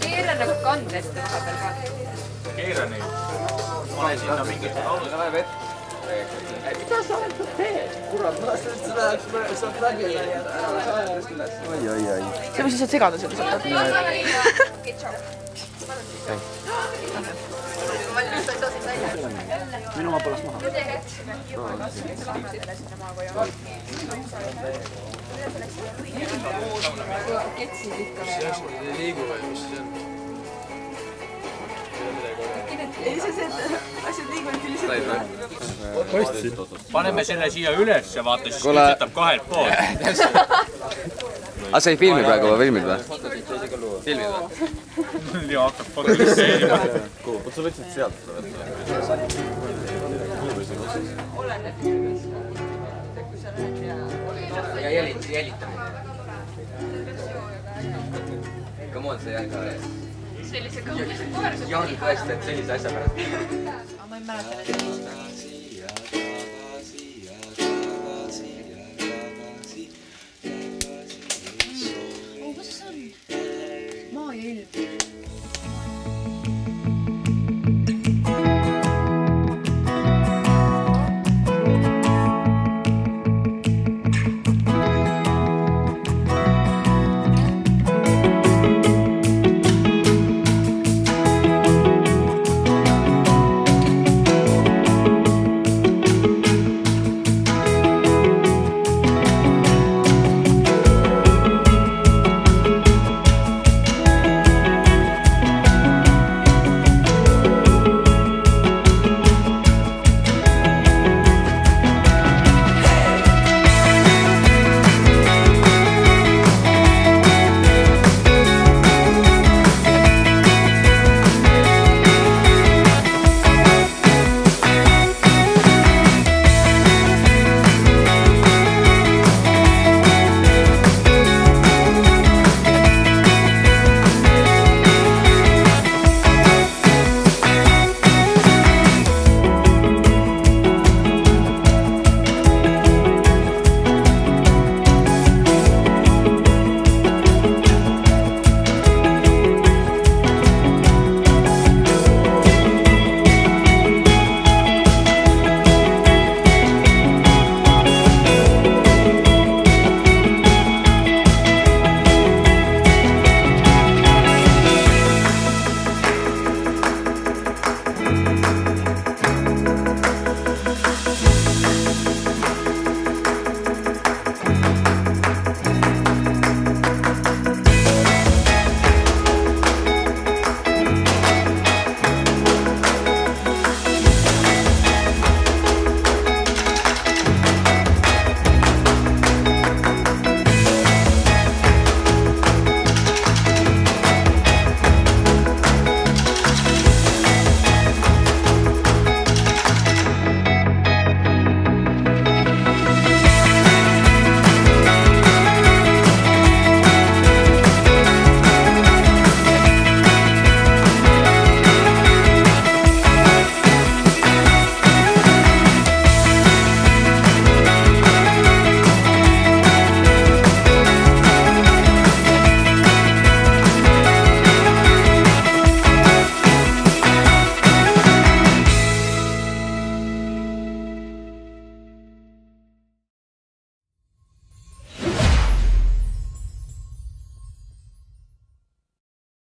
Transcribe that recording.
Keera nagu kandvette vahepeal ka. Keera neid. Pane sinna mingit laulu. Mida sa teed? Kurat, ma seda saab läbi ära. Oi. See võis lihtsalt segada seda sealt. Minu ma põlas maha. Ketsid ikka veel. Ei liiguvad, mis see on? Ei, see asjad liiguvad küll lihtsalt. Paneme selle siia üles ja vaata, siis kütsetab kahelt poolt. Sa ei filmi praegu või filmid või? Filmid või? Ja hakkab fotolisseerima. Sa võtsid sealt seda võtta? Oleneb. Ja jälitamine. Come on, see jääga. Sellise kõhulise koer. Jaan tõesti, et sellise asja pärast. Ma ei mäleta, et sellise.